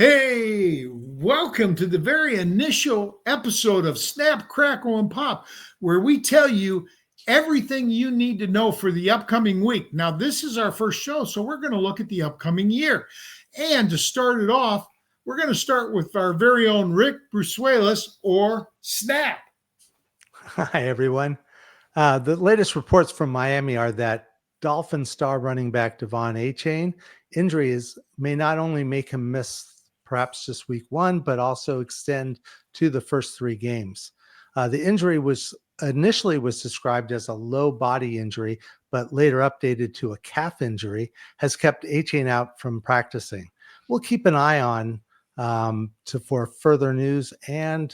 Hey, welcome to the very initial episode of Snap, Crackle, and Pop, where we tell you everything you need to know for the upcoming week. Now, this is our first show, so we're going to look at the upcoming year. And to start it off, we're going to start with our very own Rick Brusuelas, or Snap. Hi, everyone. The latest reports from Miami are that Dolphin star running back Devon Achane injuries may not only make him miss perhaps just week one, but also extend to the first three games. The injury was initially described as a low body injury, but later updated to a calf injury, has kept Achane out from practicing. We'll keep an eye on for further news and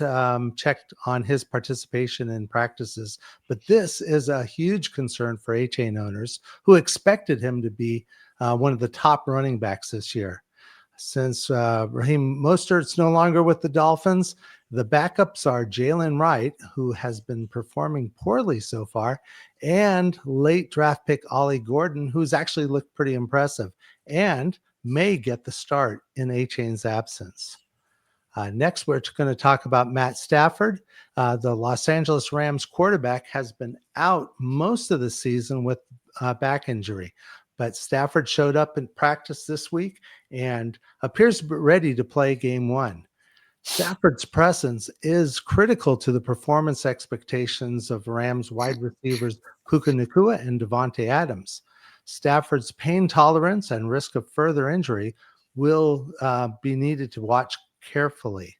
checked on his participation in practices. But this is a huge concern for A-Chain owners who expected him to be one of the top running backs this year. Since Raheem Mostert's no longer with the Dolphins, the backups are Jalen Wright, who has been performing poorly so far, and late draft pick Ollie Gordon, who's actually looked pretty impressive and may get the start in A-Chain's absence. Next, we're going to talk about Matt Stafford. The Los Angeles Rams quarterback has been out most of the season with back injury, but Stafford showed up in practice this week and appears ready to play game one. Stafford's presence is critical to the performance expectations of Rams wide receivers Puka Nacua and Devontae Adams. Stafford's pain tolerance and risk of further injury will be needed to watch carefully.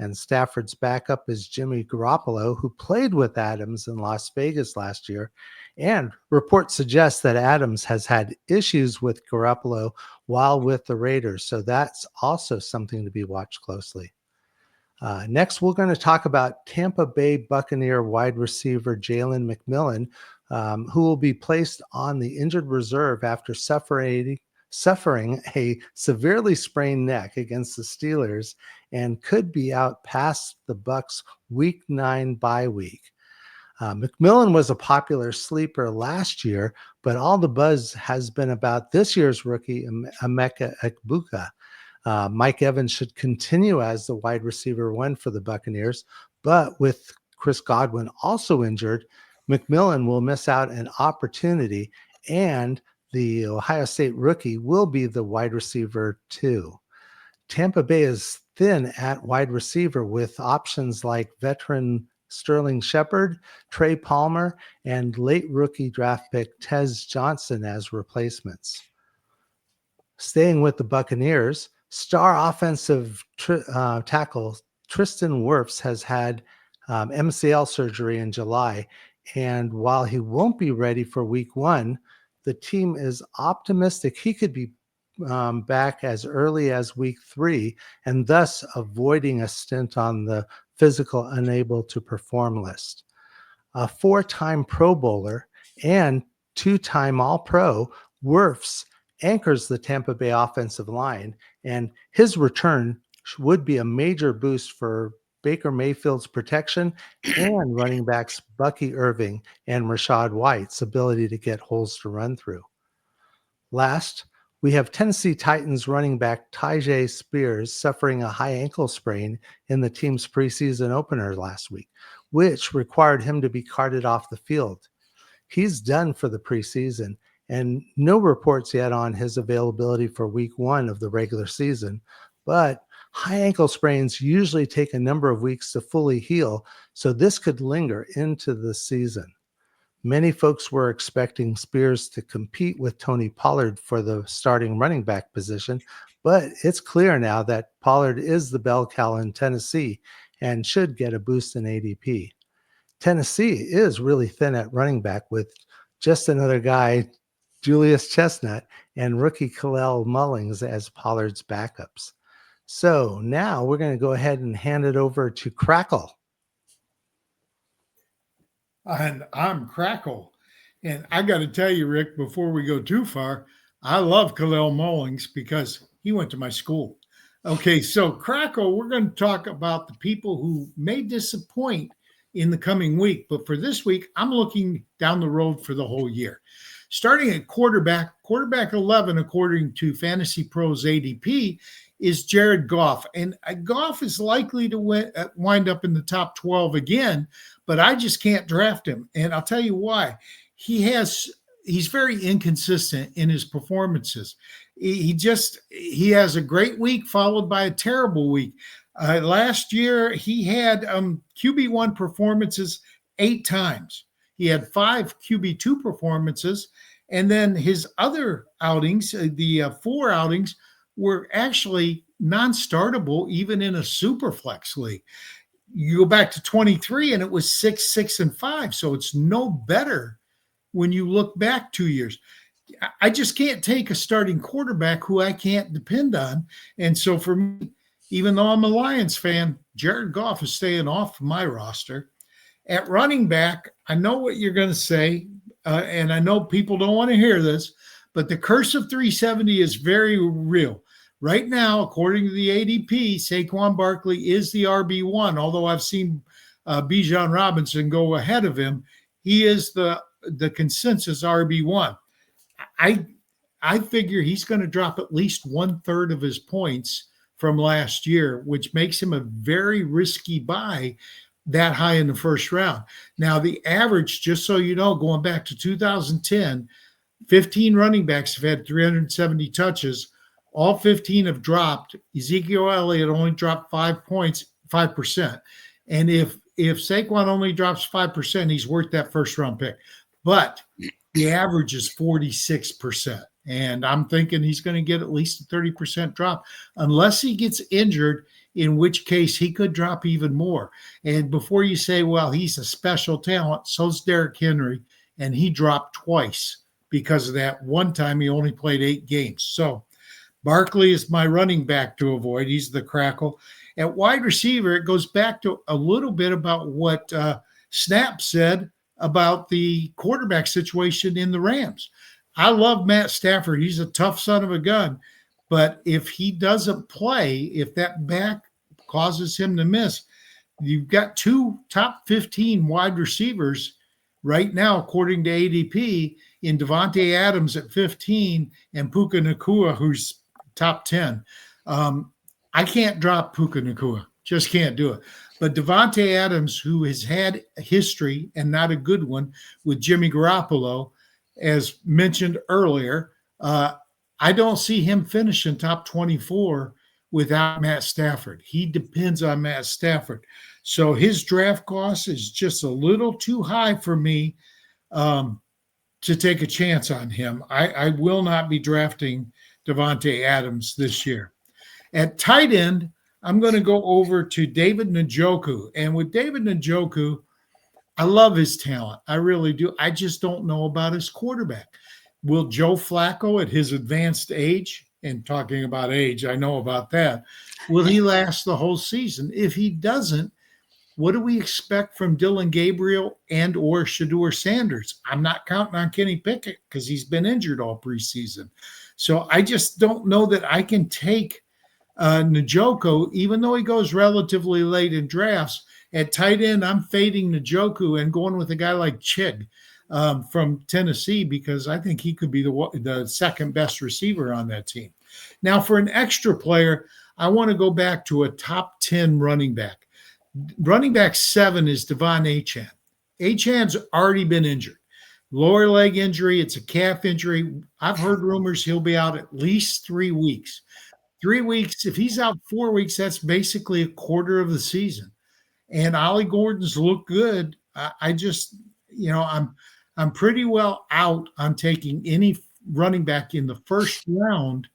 And Stafford's backup is Jimmy Garoppolo, who played with Adams in Las Vegas last year. And reports suggest that Adams has had issues with Garoppolo while with the Raiders. So that's also something to be watched closely. Next, we're going to talk about Tampa Bay Buccaneer wide receiver Jalen McMillan, who will be placed on the injured reserve after suffering a severely sprained neck against the Steelers and could be out past the Bucs' Week 9 bye week. McMillan was a popular sleeper last year, but all the buzz has been about this year's rookie, Emeka Egbuka. Mike Evans should continue as the wide receiver one for the Buccaneers, but with Chris Godwin also injured, McMillan will miss out an opportunity, and the Ohio State rookie will be the wide receiver too. Tampa Bay is thin at wide receiver with options like veteran Sterling Shepard, Trey Palmer, and late rookie draft pick Tez Johnson as replacements. Staying with the Buccaneers, star offensive tackle Tristan Wirfs has had MCL surgery in July, and while he won't be ready for week one, the team is optimistic he could be back as early as week 3, and thus avoiding a stint on the physical unable to perform list. A 4-time Pro Bowler and 2-time All-Pro, Wirfs anchors the Tampa Bay offensive line, and his return would be a major boost for Baker Mayfield's protection and running backs Bucky Irving and Rachaad White's ability to get holes to run through. Last, we have Tennessee Titans running back Tyjae Spears suffering a high ankle sprain in the team's preseason opener last week, which required him to be carted off the field. He's done for the preseason, and no reports yet on his availability for week 1 of the regular season, but high ankle sprains usually take a number of weeks to fully heal, so this could linger into the season. Many folks were expecting Spears to compete with Tony Pollard for the starting running back position, but it's clear now that Pollard is the bell cow in Tennessee and should get a boost in ADP. Tennessee is really thin at running back with just another guy, Julius Chestnut, and rookie Khalil Mullings as Pollard's backups. So now we're going to go ahead and hand it over to Crackle. And I'm Crackle. And I got to tell you, Rick, before we go too far, I love Khalil Mullings because he went to my school. Okay, so Crackle, we're going to talk about the people who may disappoint in the coming week. But for this week, I'm looking down the road for the whole year. Starting at quarterback 11, according to Fantasy Pros ADP, is Jared Goff. And Goff is likely to wind up in the top 12 again, but I just can't draft him. And I'll tell you why. He's very inconsistent in his performances. He has a great week followed by a terrible week. Last year he had QB1 performances 8 times. He had 5 QB2 performances, and then his other outings, the 4 outings, were actually non-startable even in a super flex league. You go back to 23 and it was 6, 6, and 5. So it's no better when you look back 2 years. I just can't take a starting quarterback who I can't depend on. And so for me, even though I'm a Lions fan, Jared Goff is staying off my roster. At running back, I know what you're going to say, and I know people don't want to hear this, but the curse of 370 is very real. Right now, according to the ADP, Saquon Barkley is the RB1, although I've seen Bijan Robinson go ahead of him. He is the consensus RB1. I figure he's going to drop at least 1/3 of his points from last year, which makes him a very risky buy that high in the first round. Now, the average, just so you know, going back to 2010, 15 running backs have had 370 touches. All 15 have dropped. Ezekiel Elliott only dropped 5 points, 5%. And if Saquon only drops 5%, he's worth that first round pick. But the average is 46%. And I'm thinking he's going to get at least a 30% drop unless he gets injured, in which case he could drop even more. And before you say, well, he's a special talent, so's Derrick Henry, and he dropped twice because of that. One time he only played 8 games. So Barkley is my running back to avoid. He's the crackle. At wide receiver, it goes back to a little bit about what Snap said about the quarterback situation in the Rams. I love Matt Stafford. He's a tough son of a gun. But if he doesn't play, if that back causes him to miss, you've got 2 top 15 wide receivers right now, according to ADP, in Devontae Adams at 15 and Puka Nacua, who's top 10. I can't drop Puka Nacua. Just can't do it. But Devontae Adams, who has had a history and not a good one with Jimmy Garoppolo, as mentioned earlier, I don't see him finishing top 24 without Matt Stafford. He depends on Matt Stafford. So his draft cost is just a little too high for me to take a chance on him. I will not be drafting Devontae Adams this year. At tight end, I'm going to go over to David Njoku. And with David Njoku, I love his talent. I really do. I just don't know about his quarterback. Will Joe Flacco at his advanced age, and talking about age, I know about that, will he last the whole season? If he doesn't, what do we expect from Dylan Gabriel and or Shedeur Sanders? I'm not counting on Kenny Pickett because he's been injured all preseason. So I just don't know that I can take Njoku, even though he goes relatively late in drafts. At tight end, I'm fading Njoku and going with a guy like Chig from Tennessee because I think he could be the second best receiver on that team. Now, for an extra player, I want to go back to a top 10 running back. Running back 7 is Devon Achane. Achane's already been injured. Lower leg injury, it's a calf injury. I've heard rumors he'll be out at least 3 weeks. 3 weeks, if he's out 4 weeks, that's basically a quarter of the season. And Ollie Gordon's look good. I just, I'm pretty well out on taking any running back in the first round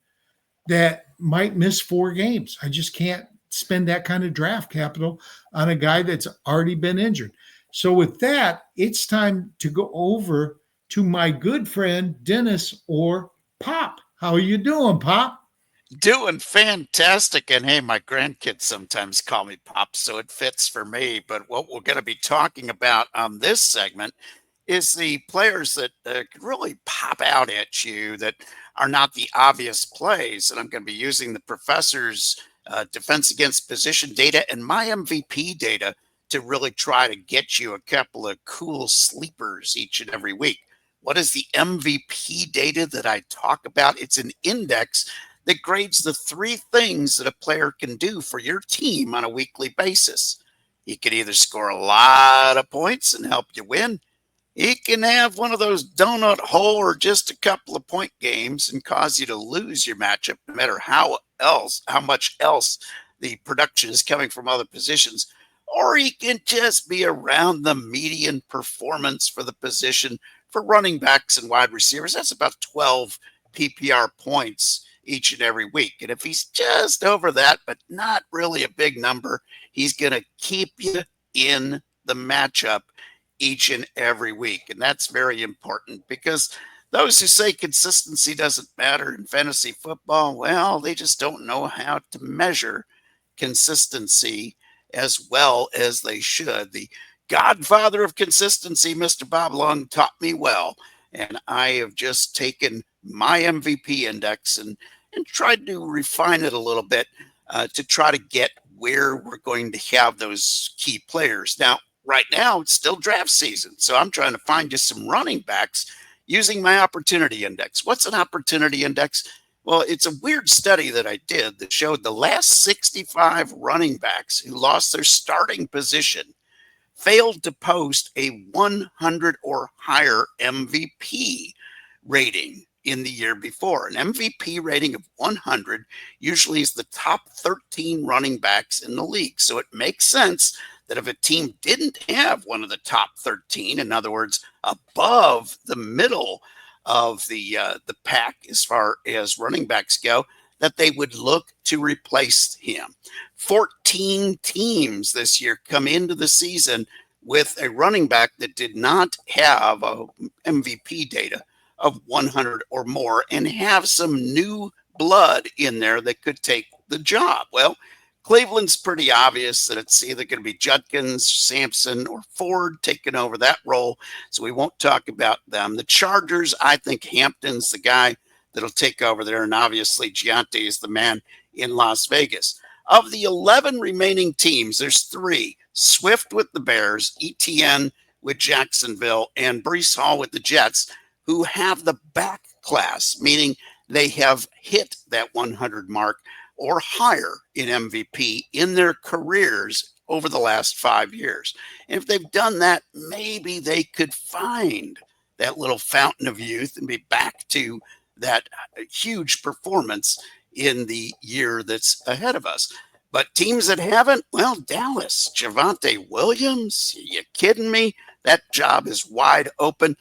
that might miss 4 games. I just can't spend that kind of draft capital on a guy that's already been injured. So with that, it's time to go over to my good friend, Dennis or Pop. How are you doing, Pop? Doing fantastic. And hey, my grandkids sometimes call me Pop, so it fits for me. But what we're going to be talking about on this segment is the players that could really pop out at you that are not the obvious plays. And I'm going to be using the professor's defense against position data and my MVP data to really try to get you a couple of cool sleepers each and every week. What is the MVP data that I talk about? It's an index that grades the 3 things that a player can do for your team on a weekly basis. He can either score a lot of points and help you win. He can have one of those donut hole or just a couple of point games and cause you to lose your matchup, no matter how much else the production is coming from other positions. Or he can just be around the median performance for the position for running backs and wide receivers. That's about 12 PPR points each and every week. And if he's just over that, but not really a big number, he's going to keep you in the matchup each and every week. And that's very important, because those who say consistency doesn't matter in fantasy football, well, they just don't know how to measure consistency as well as they should. The godfather of consistency, Mr. Bob Long, taught me well. And I have just taken my MVP index and tried to refine it a little bit to try to get where we're going to have those key players. Now, right now, it's still draft season, so I'm trying to find just some running backs using my opportunity index. What's an opportunity index? Well, it's a weird study that I did that showed the last 65 running backs who lost their starting position failed to post a 100 or higher MVP rating in the year before. An MVP rating of 100 usually is the top 13 running backs in the league. So it makes sense that if a team didn't have one of the top 13, in other words, above the middle of the pack as far as running backs go, that they would look to replace him. 14 teams this year come into the season with a running back that did not have a MVP data of 100 or more and have some new blood in there that could take the job. Well, Cleveland's pretty obvious that it's either going to be Judkins, Sampson, or Ford taking over that role, so we won't talk about them. The Chargers, I think Hampton's the guy that'll take over there, and obviously Giante is the man in Las Vegas. Of the 11 remaining teams, there's 3. Swift with the Bears, ETN with Jacksonville, and Breece Hall with the Jets, who have the back class, meaning they have hit that 100 mark or higher in MVP in their careers over the last 5 years. And if they've done that, maybe they could find that little fountain of youth and be back to that huge performance in the year that's ahead of us. But teams that haven't, well, Dallas, Javonte Williams, you kidding me? That job is wide open.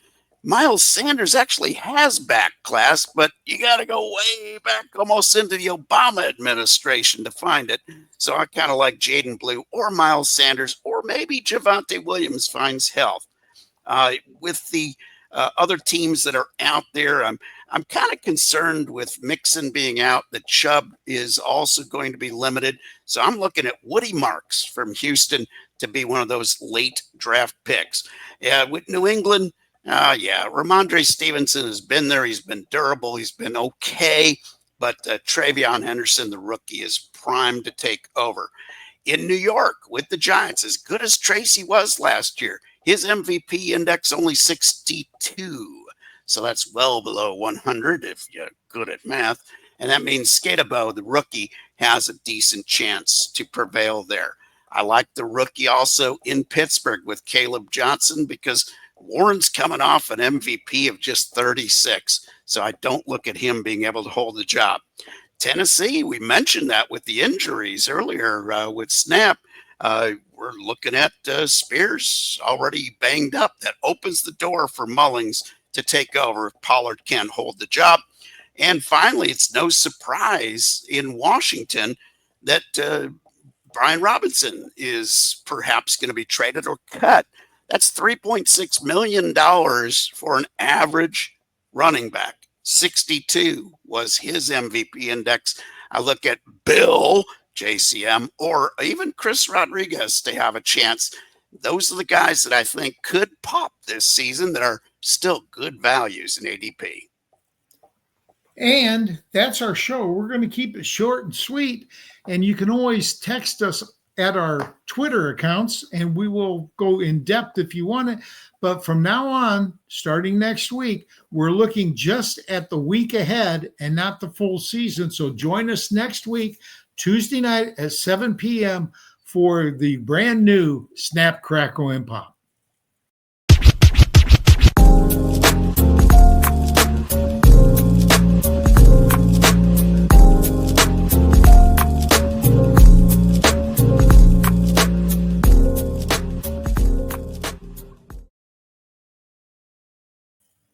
Miles Sanders actually has back class, but you got to go way back almost into the Obama administration to find it. So I kind of like Jaden Blue or Miles Sanders, or maybe Javonte Williams finds health. With the other teams that are out there, I'm kind of concerned with Mixon being out, that Chubb is also going to be limited. So I'm looking at Woody Marks from Houston to be one of those late draft picks. With New England, Ramondre Stevenson has been there. He's been durable. He's been okay. But Travion Henderson, the rookie, is primed to take over. In New York with the Giants, as good as Tracy was last year, his MVP index only 62. So that's well below 100 if you're good at math. And that means Skatabo, the rookie, has a decent chance to prevail there. I like the rookie also in Pittsburgh with Caleb Johnson, because Warren's coming off an MVP of just 36. So I don't look at him being able to hold the job. Tennessee, we mentioned that with the injuries earlier with Snap. We're looking at Spears already banged up. That opens the door for Mullings to take over if Pollard can't hold the job. And finally, it's no surprise in Washington that Brian Robinson is perhaps going to be traded or cut. That's $3.6 million for an average running back. 62 was his MVP index. I look at Bill, JCM, or even Chris Rodriguez to have a chance. Those are the guys that I think could pop this season that are still good values in ADP. And that's our show. We're going to keep it short and sweet. And you can always text us at our Twitter accounts, and we will go in depth if you want it. But from now on, starting next week, we're looking just at the week ahead and not the full season. So join us next week, Tuesday night at 7 p.m. for the brand new Snap, Crackle, and Pop.